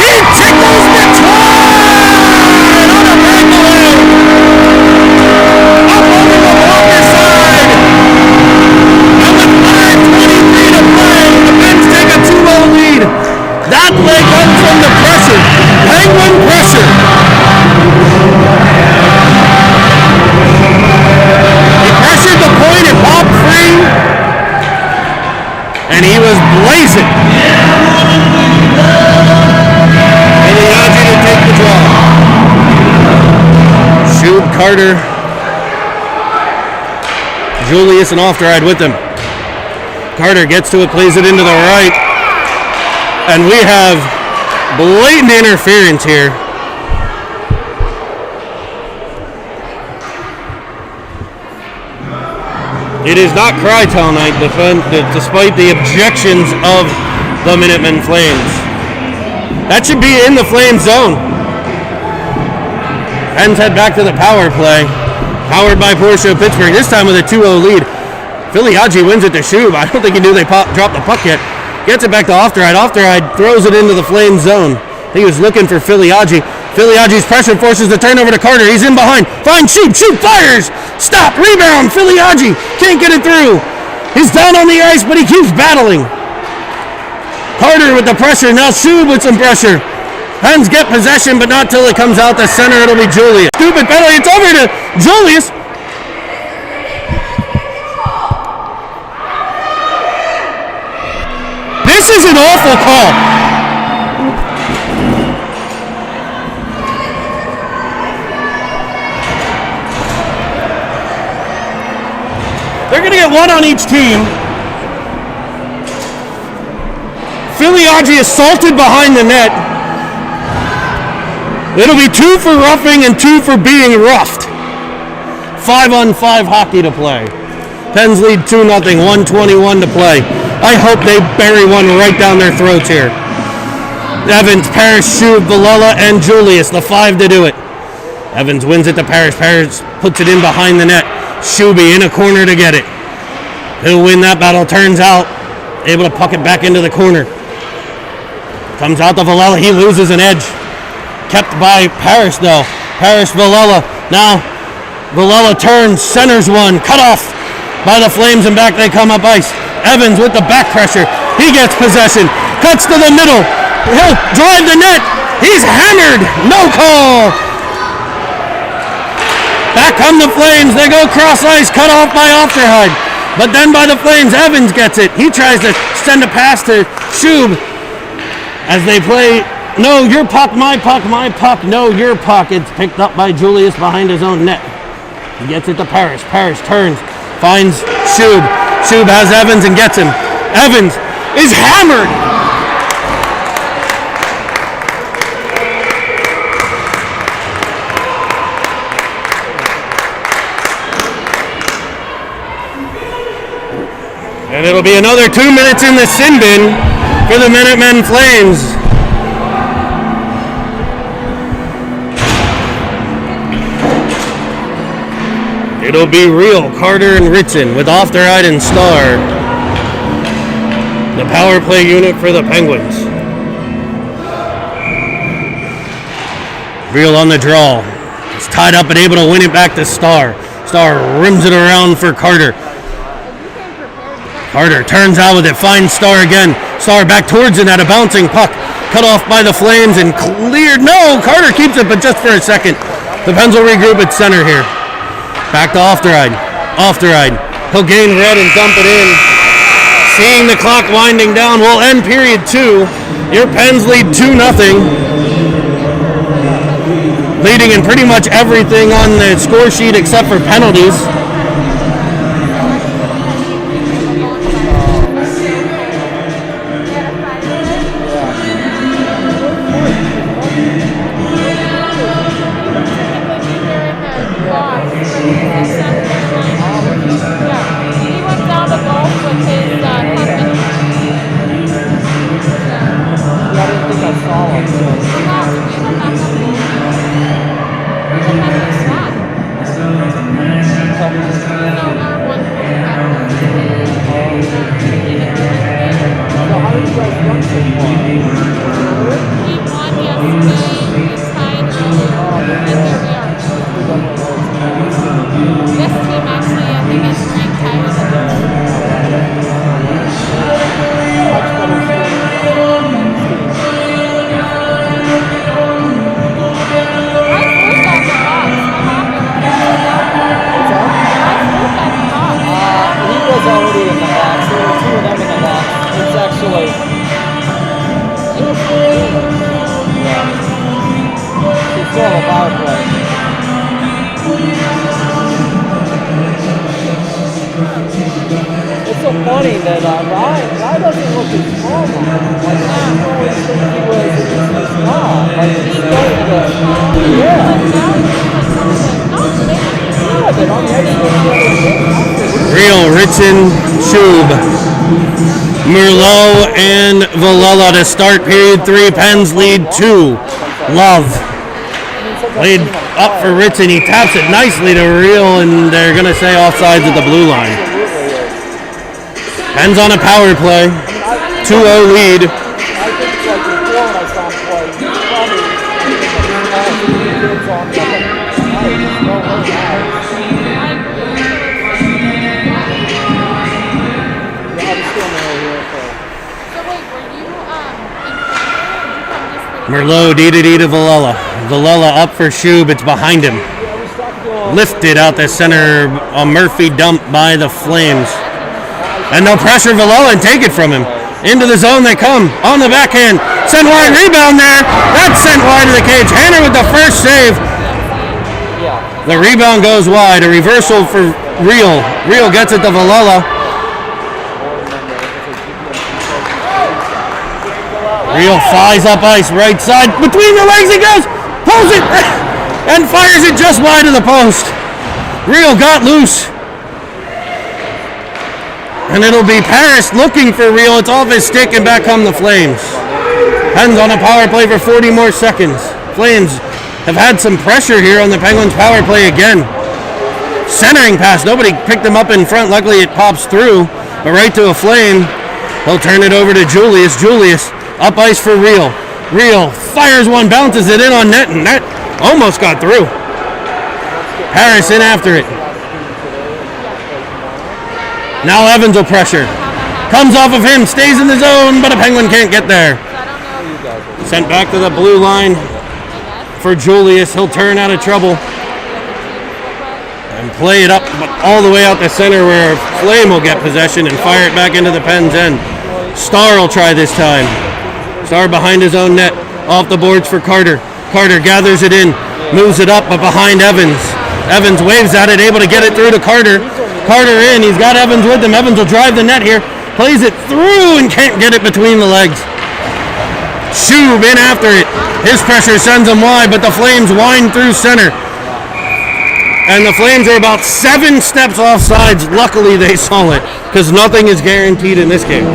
He tickles the tide on a breakaway. Up over the Walker side. And with 5:23 to play, the Pens take a 2-0 lead. That play comes from the pressure. Penguin pressure. He pressured the point, it popped free. And he was blazing. Iliadji to take the draw. Shube, Carter, Julius, and Aufderheide with him. Carter gets to it, plays it into the right. And we have blatant interference here. It is not cry-tell night, despite the objections of the Minutemen Flames. That should be in the Flame zone. Pens head back to the power play. Powered by Porsche of Pittsburgh, this time with a 2-0 lead. Iliadji wins it to Shube. I don't think he knew they dropped the puck yet. Gets it back to Aufderheide. Aufderheide throws it into the Flame zone. He was looking for Iliadji. Iliadji's pressure forces the turnover to Carter. He's in behind. Finds Shube. Shube fires. Stop. Rebound. Iliadji can't get it through. He's down on the ice, but he keeps battling. Carter with the pressure. Now Shube with some pressure. Pens get possession, but not till it comes out the center. It'll be Julius. Stupid penalty. It's over to Julius. This is an awful call. They're going to get one on each team. Iliadji assaulted behind the net. It'll be 2 for roughing and 2 for being roughed. 5-on-5 hockey to play. Pens lead 2-0, 1:21 to play. I hope they bury one right down their throats here. Evans, Parrish, Shube, Vallella, and Julius, the 5 to do it. Evans wins it to Parrish. Parrish puts it in behind the net. Shube in a corner to get it. He'll win that battle, turns out. Able to puck it back into the corner. Comes out to Vallella, he loses an edge. Kept by Parrish though. Parrish, Vallella. Now, Vallella turns, centers one, cut off by the Flames, and back they come up ice. Evans with the back pressure. He gets possession. Cuts to the middle. He'll drive the net. He's hammered. No call. Back come the Flames. They go cross ice. Cut off by Aufderheide. But then by the Flames, Evans gets it. He tries to send a pass to Shube. As they play, no, your puck, my puck, my puck, no, your puck. It's picked up by Julius behind his own net. He gets it to Parrish. Parrish turns. Finds Shube. Shube has Evans and gets him. Evans is hammered. And it'll be another 2 minutes in the sin bin for the Minutemen Flames. It'll be real. Carter and Ritson with Aufderheide and Starr. The power play unit for the Penguins. Real on the draw. It's tied up and able to win it back to Starr. Starr rims it around for Carter. Carter turns out with it, finds Starr again. Starr back towards it at a bouncing puck. Cut off by the Flames and cleared. No, Carter keeps it, but just for a second. The Pens will regroup at center here. Back to Aufderheide. Aufderheide. He'll gain red and dump it in. Seeing the clock winding down, we'll end period 2. Your Pens lead 2-0. Leading in pretty much everything on the score sheet except for penalties. Funny that Ryan doesn't look as small now. Like, I always think he was not. Like, he's starting to, yeah, but on the ice, Real, Ritson, Shub, Merlot, and Villela to start period 3. Pens lead 2. Love. Laid up for Ritson. He taps it nicely to Real, and they're going to say offsides at the blue line. Pens on a power play. 2-0 lead. I think like before when I saw him play, he probably kids on the Merlot, D to Villela. Villela up for Shub. It's behind him. Lifted out the center. A Murphy dump by the Flames. And no pressure, Villela, and take it from him. Into the zone they come. On the backhand. Sent wide, rebound there. That's sent wide to the cage. Hanner with the first save. The rebound goes wide. A reversal for Real. Real gets it to Villela. Real flies up ice, right side. Between the legs he goes. Pulls it. And fires it just wide of the post. Real got loose. And it'll be Paris looking for Real. It's off his stick and back come the Flames. Pens on a power play for 40 more seconds. Flames have had some pressure here on the Penguins power play again. Centering pass. Nobody picked him up in front. Luckily it pops through. But right to a Flame. He'll turn it over to Julius. Julius up ice for Real. Real fires one, bounces it in on net, and that almost got through. Paris in after it. Now Evans will pressure. Comes off of him, stays in the zone, but a Penguin can't get there. Sent back to the blue line for Julius. He'll turn out of trouble and play it up but all the way out the center where Flame will get possession and fire it back into the Pens' end. Star will try this time. Star behind his own net. Off the boards for Carter. Carter gathers it in, moves it up, but behind Evans. Evans waves at it, able to get it through to Carter. Carter in, he's got Evans with him. Evans will drive the net here, plays it through and can't get it between the legs. Shub in after it. His pressure sends him wide, but the Flames wind through center. And the Flames are about 7 steps off sides. Luckily they saw it, because nothing is guaranteed in this game.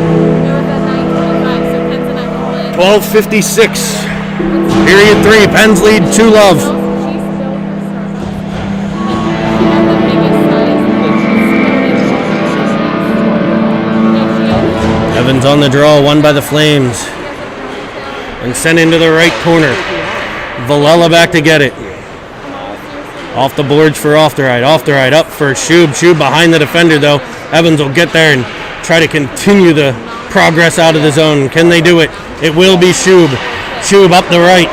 12:56. Period 3. Pens lead 2-0. Evans on the draw, won by the Flames. And sent into the right corner. Villela back to get it. Off the boards for Aufderheide. Aufderheide up for Shub. Shub behind the defender though. Evans will get there and try to continue the progress out of the zone. Can they do it? It will be Shub. Shub up the right.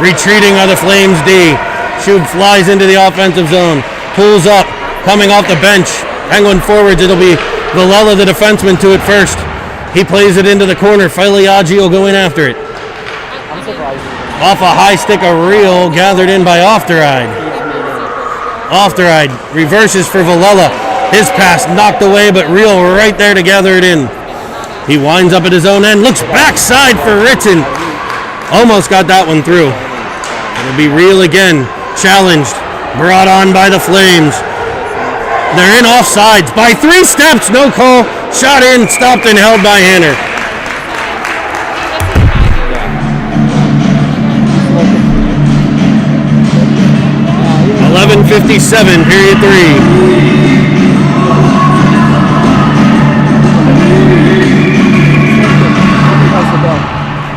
Retreating are the Flames D. Shub flies into the offensive zone. Pulls up. Coming off the bench. Penguin forwards. It'll be Villela, the defenseman, to it first. He plays it into the corner. Filiaggi will go in after it. Off a high stick, a Real gathered in by Aufderheide. Aufderheide reverses for Villela. His pass knocked away, but Real right there to gather it in. He winds up at his own end, looks backside for Ritson. Almost got that one through. It'll be Real again, challenged, brought on by the Flames. They're in offsides by 3 steps, no call. Shot in, stopped and held by Hanner. 2:57, period 3.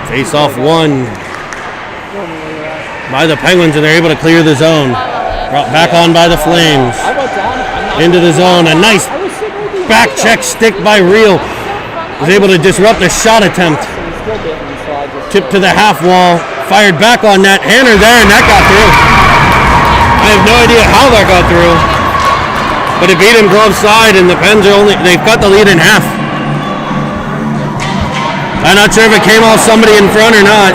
Face off one by the Penguins, and they're able to clear the zone. Brought back on by the Flames. Into the zone. A nice back check stick by Real. Was able to disrupt a shot attempt. Tipped to the half wall. Fired back on net. Hanner there, and that got through. I have no idea how that got through. But it beat him glove side, and the Pens they've got the lead in half. I'm not sure if it came off somebody in front or not.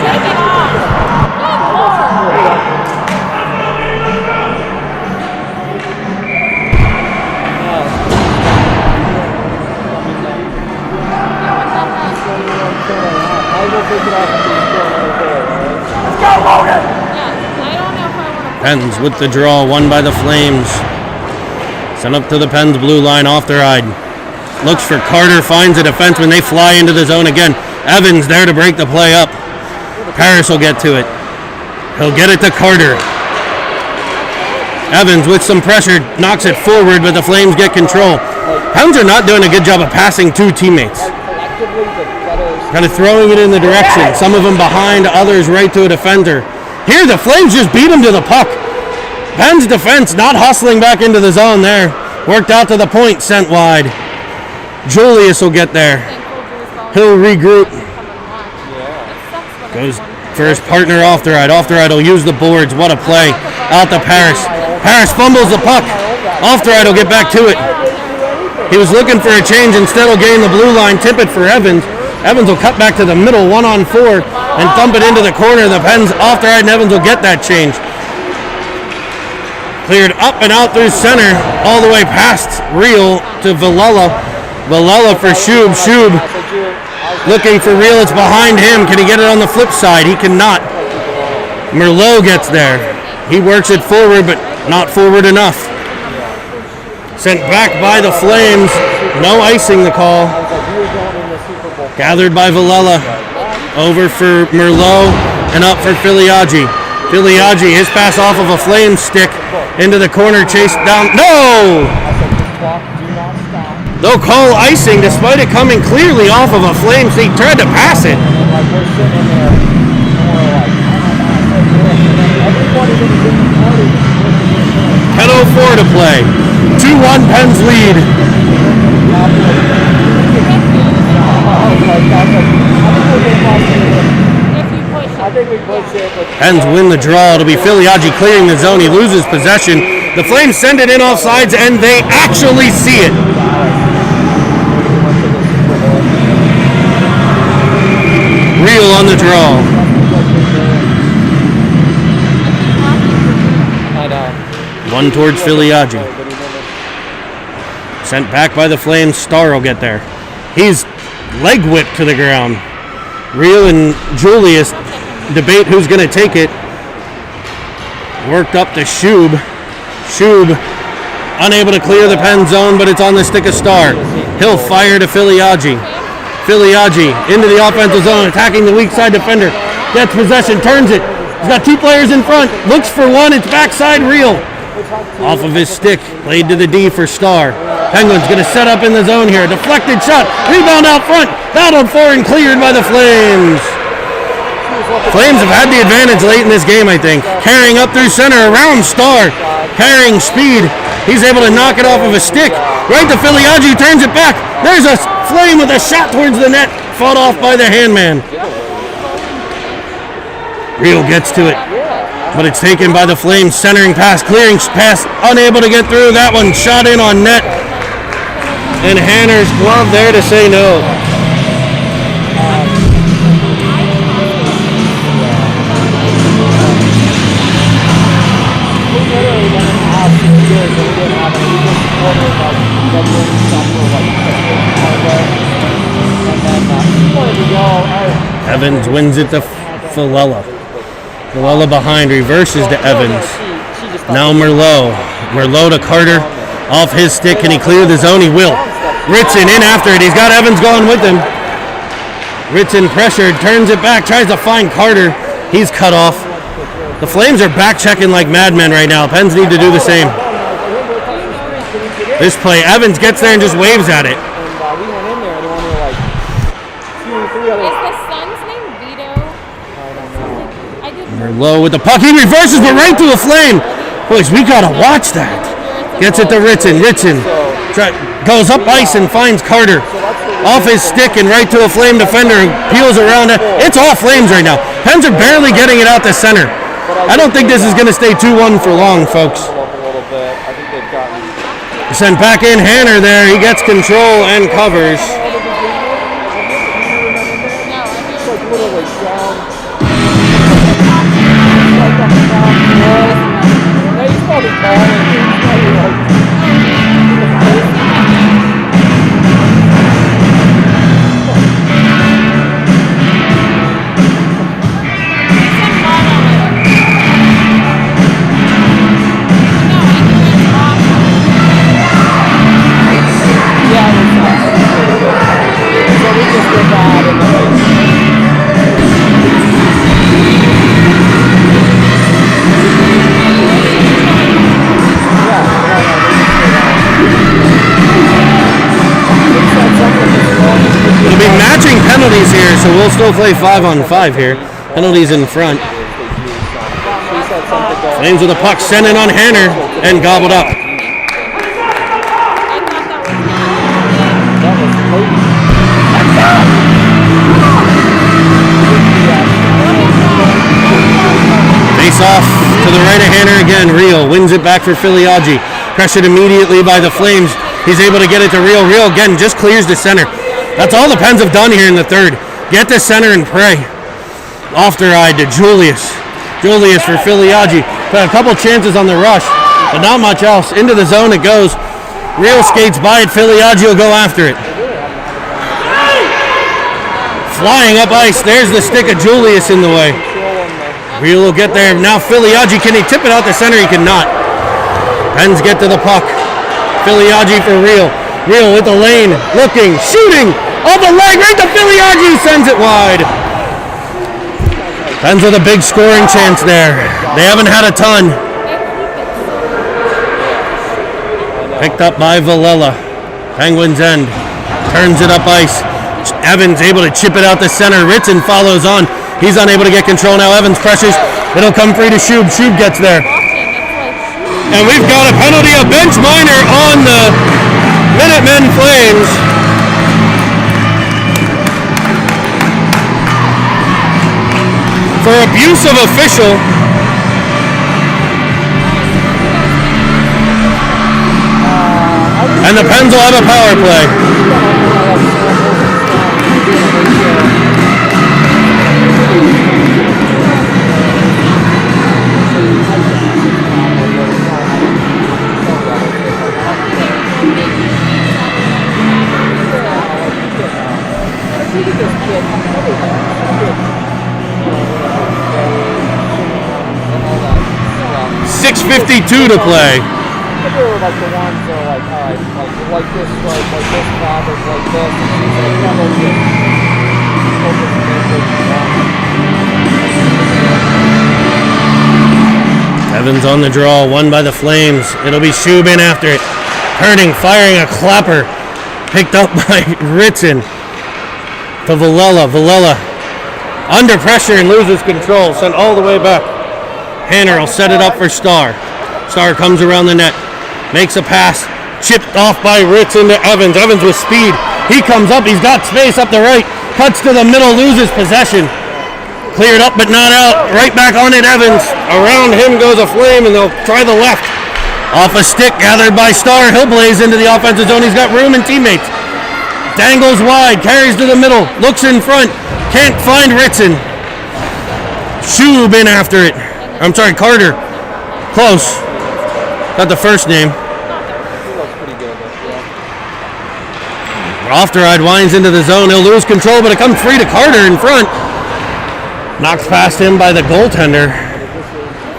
Pens with the draw, won by the Flames. Sent up to the Pens blue line, Aufderheide. Looks for Carter, finds a defenseman. They fly into the zone again. Evans there to break the play up. Paris will get to it. He'll get it to Carter. Evans with some pressure knocks it forward, but the Flames get control. Pens are not doing a good job of passing to teammates. Kind of throwing it in the direction. Some of them behind, others right to a defender. Here, the Flames just beat him to the puck. Pens defense not hustling back into the zone there. Worked out to the point, sent wide. Julius will get there. He'll regroup. Goes for his partner, Aufderheide. Aufderheide will use the boards. What a play. Out to Paris. Paris fumbles the puck. Aufderheide will get back to it. He was looking for a change. Instead, he'll gain the blue line, tip it for Evans. Evans will cut back to the middle, 1-on-4, and thump it into the corner. The Pens, Aufderheide and Evans will get that change. Cleared up and out through center, all the way past Real to Villela. Villela for Shub. Shub looking for Real. It's behind him. Can he get it on the flip side? He cannot. Merlot gets there. He works it forward, but not forward enough. Sent back by the Flames. No icing the call. Gathered by Villela. Over for Merlot and up for Filiaggi. Filiaggi, his pass off of a Flame stick into the corner, chased down. No! They'll call icing despite it coming clearly off of a Flame stick. He tried to pass it. 10:04 to play. 2-1 Pens lead. Pens win the draw. It'll be Filiaggi clearing the zone. He loses possession. The Flames send it in offsides, and they actually see it. Real on the draw. One towards Filiaggi. Sent back by the Flames. Starr will get there. He's leg whipped to the ground. Real and Julius debate who's going to take it. Worked up to Shub. Shub unable to clear the Pen zone, but it's on the stick of Starr. He'll fire to Filiaggi. Filiaggi into the offensive zone, attacking the weak side defender. Gets possession, turns it. He's got two players in front. Looks for one. It's backside Real. Off of his stick. Played to the D for Starr. Penguins going to set up in the zone here. Deflected shot. Rebound out front. Battled for and cleared by the Flames. Flames have had the advantage late in this game, I think. Carrying up through center around Starr. Carrying speed. He's able to knock it off of a stick. Right to Filiaggi. Turns it back. There's a Flame with a shot towards the net. Fought off by the handman. Real gets to it. But it's taken by the Flames. Centering pass. Clearing pass. Unable to get through. That one shot in on net. And Hanner's glove there to say no. Evans wins it to Villela. Villela behind, reverses to Evans. Now Merlot. Merlot to Carter. Off his stick. Can he clear the zone? He will. Ritson in after it. He's got Evans going with him. Ritson pressured. Turns it back. Tries to find Carter. He's cut off. The Flames are back checking like madmen right now. Pens need to do the same. This play, Evans gets there and just waves at it. And we went in there and there were only like 2 or 3 other. Is the son's name Vito? I don't know. I did. They're low with the puck. He reverses, but right through the flame. Boys, we gotta watch that. Gets it to Ritson. Ritson goes up ice and finds Carter. Off his stick and right to a Flame defender who peels around it. It's all Flames right now. Pens are barely getting it out to center. I don't think this is going to stay 2-1 for long, folks. I think they've gotten. Sent back in Hanner there. He gets control and covers. Penalties here, so we'll still play 5-on-5 here. Penalties in front. Flames with the puck sent in on Hanner and gobbled up. Face off to the right of Hanner again. Real wins it back for Filiaggi. Pressured immediately by the Flames. He's able to get it to Real. Real again just clears the center. That's all the Pens have done here in the third. Get to center and pray. Aufderheide to Julius. Julius for Filiaggi. Got a couple chances on the rush, but not much else. Into the zone it goes. Real skates by it. Filiaggi will go after it. Flying up ice. There's the stick of Julius in the way. Real will get there. Now Filiaggi. Can he tip it out the center? He cannot. Pens get to the puck. Filiaggi for Real. Real with the lane, looking, shooting, off the leg, right to Filiaggi, sends it wide. Pens with a big scoring chance there. They haven't had a ton. Picked up by Villela. Penguins end. Turns it up ice. Evans able to chip it out the center. Ritson follows on. He's unable to get control now. Evans pressures. It'll come free to Shub. Shub gets there. And we've got a penalty, a bench minor on the Minutemen Flames. For abuse of official. And the Pens will have a power play. .652 to play. They were like the ones that are like, all right, like this stripe, like this fabric, like this. And she's like, yeah, those just Evans on the draw, won by the Flames. It'll be Shub in after it. Turning, firing a clapper. Picked up by Ritson. To Villela. Villela under pressure and loses control. Sent all the way back. Hanner will set it up for Starr. Starr comes around the net. Makes a pass. Chipped off by Ritson to Evans. Evans with speed. He comes up. He's got space up the right. Cuts to the middle. Loses possession. Cleared up but not out. Right back on it, Evans. Around him goes a Flame and they'll try the left. Off a stick gathered by Starr. He'll blaze into the offensive zone. He's got room and teammates. Dangles wide. Carries to the middle. Looks in front. Can't find Ritson. Shub in after it. I'm sorry, Carter. Close. Got the first name. Aufderheide winds into the zone. He'll lose control, but it comes free to Carter in front. Knocks past him by the goaltender.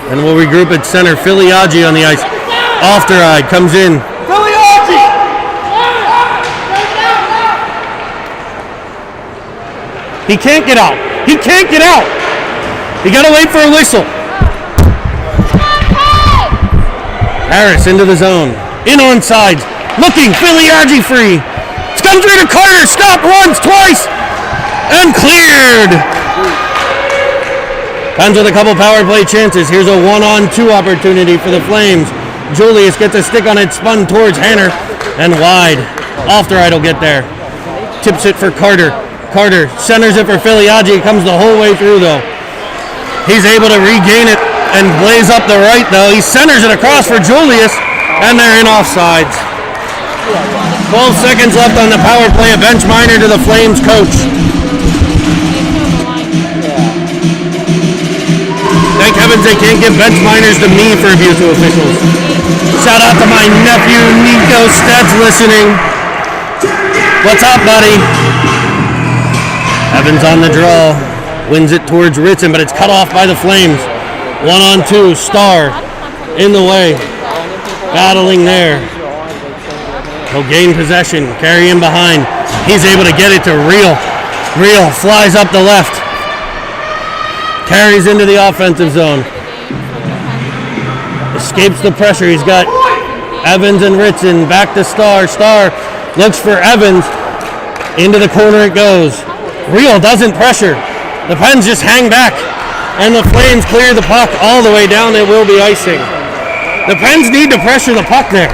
And we'll regroup at center. Filiaggi on the ice. Aufderheide comes in. Filiaggi! He can't get out. He can't get out. You gotta wait for a whistle. Harris into the zone. In on sides. Looking. Filiaggi free. It's come through to Carter. Stopped once, twice. And cleared. Pens with a couple power play chances. Here's a 1-on-2 opportunity for the Flames. Julius gets a stick on it, spun towards Hanner, and wide. Aufderheide will get there. Tips it for Carter. Carter centers it for Filiaggi. Comes the whole way through, though. He's able to regain it and blaze up the right, though. He centers it across for Julius, and they're in offsides. 12 seconds left on the power play. A bench minor to the Flames coach. Thank heavens they can't give bench minors to me for abuse of officials. Shout out to my nephew Nico Sted's listening. What's up, buddy? Evans on the draw. Wins it towards Ritson, but it's cut off by the Flames. 1-on-2. Starr in the way. Battling there. He'll gain possession. Carry him behind. He's able to get it to Real. Real flies up the left. Carries into the offensive zone. Escapes the pressure. He's got Evans and Ritson. Back to Starr. Starr looks for Evans. Into the corner it goes. Real doesn't pressure. The Pens just hang back. And the Flames clear the puck all the way down. It will be icing. The Pens need to pressure the puck there.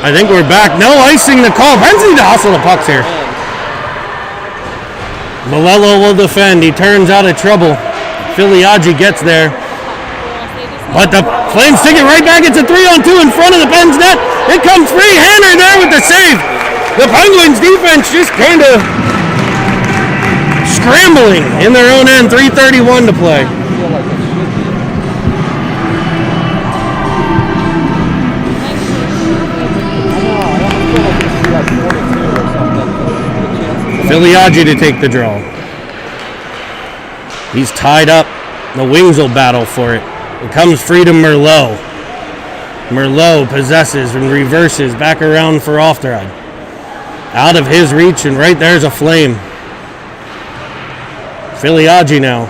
I think we're back. No icing the call. Pens need to hustle the pucks here. Malello will defend. He turns out of trouble. Filiaggi gets there. But the Flames take it right back. It's a 3-on-2 in front of the Pens net. It comes free. Hanner there with the save. The Penguins defense just kind of scrambling in their own end. 3:31 to play. Filiaggi to take the draw. He's tied up. The Wings will battle for it. It comes free to Merlot. Merlot possesses and reverses back around for Aufderheide. Out of his reach, and right there's a Flame. Filiaggi now.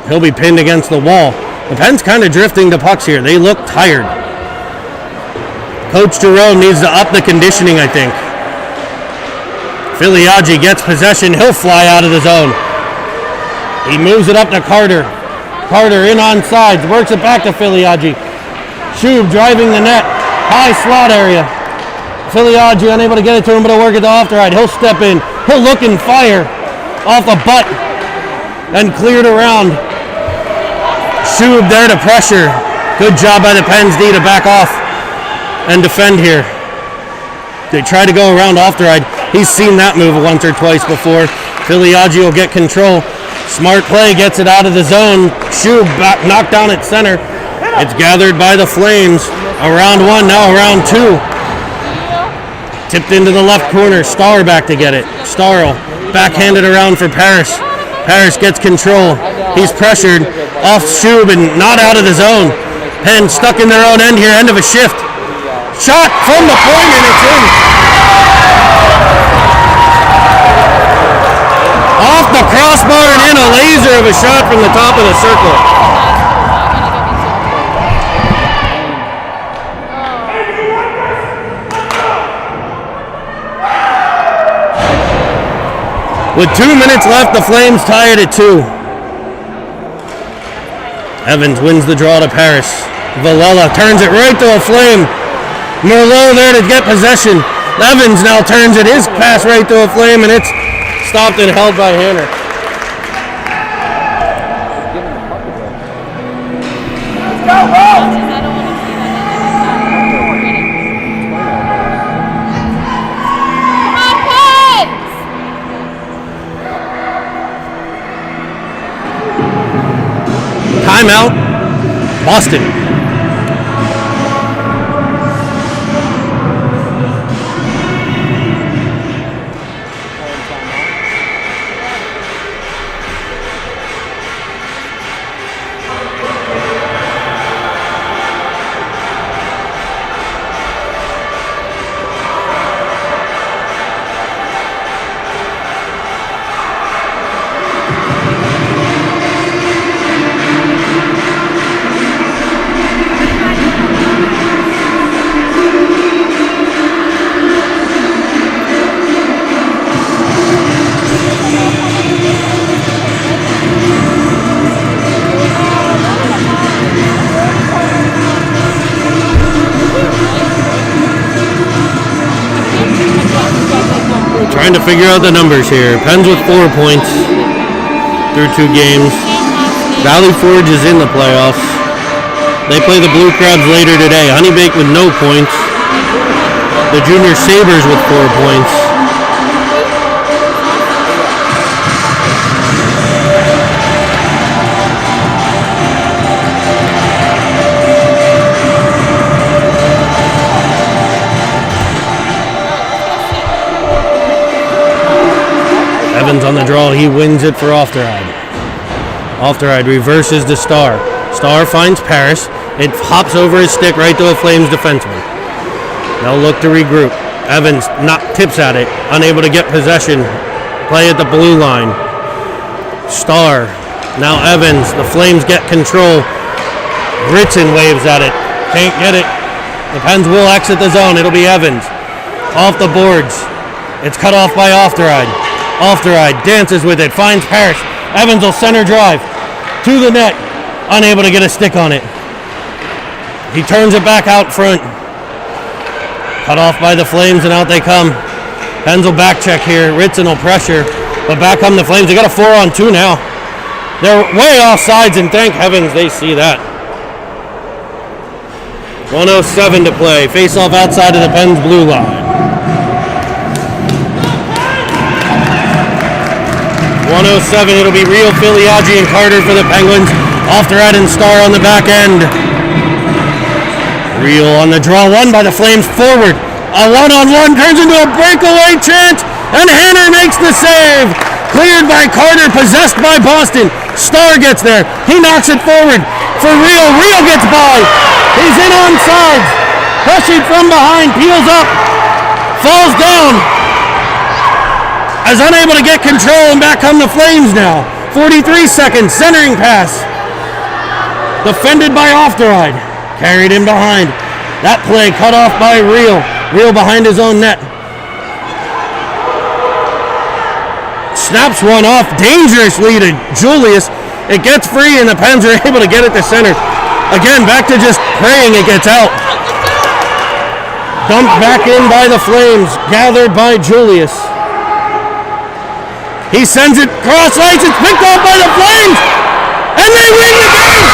He'll be pinned against the wall. The Pens kind of drifting to pucks here. They look tired. Coach Jerome needs to up the conditioning, I think. Filiaggi gets possession. He'll fly out of the zone. He moves it up to Carter. Carter in on sides. Works it back to Filiaggi. Schub driving the net. High slot area. Filiaggi unable to get it to him, but he'll work it to Aufderheide. He'll step in. He'll look and fire off the butt. And cleared around. Schub there to pressure. Good job by the Pens D to back off and defend here. They try to go around Aufderheide. He's seen that move once or twice before. Filiaggi will get control. Smart play, gets it out of the zone. Schub back, knocked down at center. It's gathered by the Flames. Around one, now around two. Tipped into the left corner. Starr back to get it. Starr backhanded around for Paris. Paris gets control. He's pressured. Off Schub and not out of the zone. Penn stuck in their own end here. End of a shift. Shot from the point and it's in. Off the crossbar and in, a laser of a shot from the top of the circle. With 2 minutes left, the Flames tie it at 2. Evans wins the draw to Paris. Villela turns it right to a Flame. Merlot there to get possession. Evans now turns it. His pass right to a Flame, and it's stopped and held by Hanner. Timeout, Boston. Trying to figure out the numbers here. Pens with 4 points through 2 games. Valleyforge is in the playoffs. They play the Blue Crabs later today. Honeybake with no points. The Jr Sabres with 4 points. Evans on the draw, he wins it for Aufderheide. Aufderheide reverses to Starr. Starr finds Parrish. It hops over his stick right to a Flames defenseman. They'll look to regroup. Evans tips at it, unable to get possession. Play at the blue line. Starr. Now Evans. The Flames get control. Ritson waves at it. Can't get it. The Pens will exit the zone. It'll be Evans. Off the boards. It's cut off by Aufderheide. Aufderheide dances with it, finds Parrish. Evans will center drive to the net, unable to get a stick on it. He turns it back out front. Cut off by the Flames, and out they come. Pens will back check here. Ritson will pressure, but back come the Flames. They got a 4-on-2 now. They're way off sides, and thank heavens they see that. 1:07 to play. Face off outside of the Pens blue line. 1:07, it'll be Real, Filiaggi, and Carter for the Penguins. Aufderheide and Starr on the back end. Real on the draw, won by the Flames forward. A one-on-one turns into a breakaway chance, and Hanner makes the save. Cleared by Carter, possessed by Boston. Starr gets there. He knocks it forward for Real. Real gets by. He's in on sides. Pressured from behind, peels up, falls down. Is unable to get control, and back come the Flames now. 43 seconds, centering pass. Defended by Aufderheide. Carried in behind. That play cut off by Real. Real behind his own net. Snaps one off dangerously to Julius. It gets free, and the Pens are able to get it to center. Again, back to just praying it gets out. Dumped back in by the Flames. Gathered by Julius. He sends it cross ice. It's picked up by the Flames, and they win the game.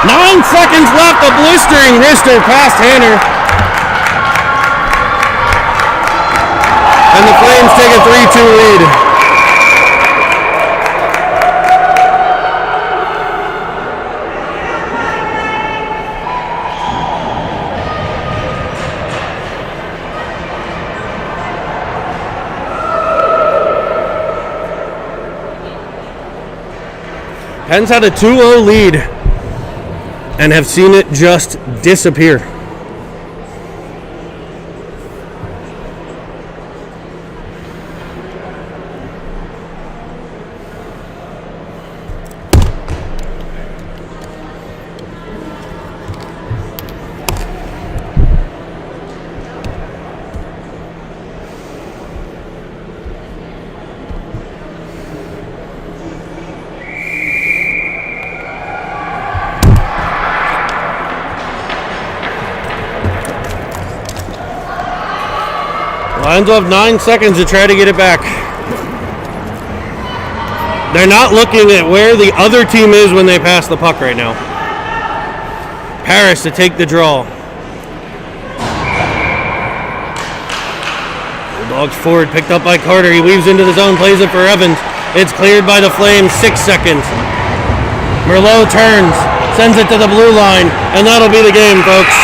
Nine seconds left. A blistering wrister past Hanner, and the Flames take a 3-2 lead. Pens had a 2-0 lead and have seen it just disappear. Lions will have 9 seconds to try to get it back. They're not looking at where the other team is when they pass the puck right now. Paris to take the draw. Bulldogs forward, picked up by Carter. He weaves into the zone, plays it for Evans. It's cleared by the Flames, 6 seconds. Merlot turns, sends it to the blue line, and that'll be the game, folks.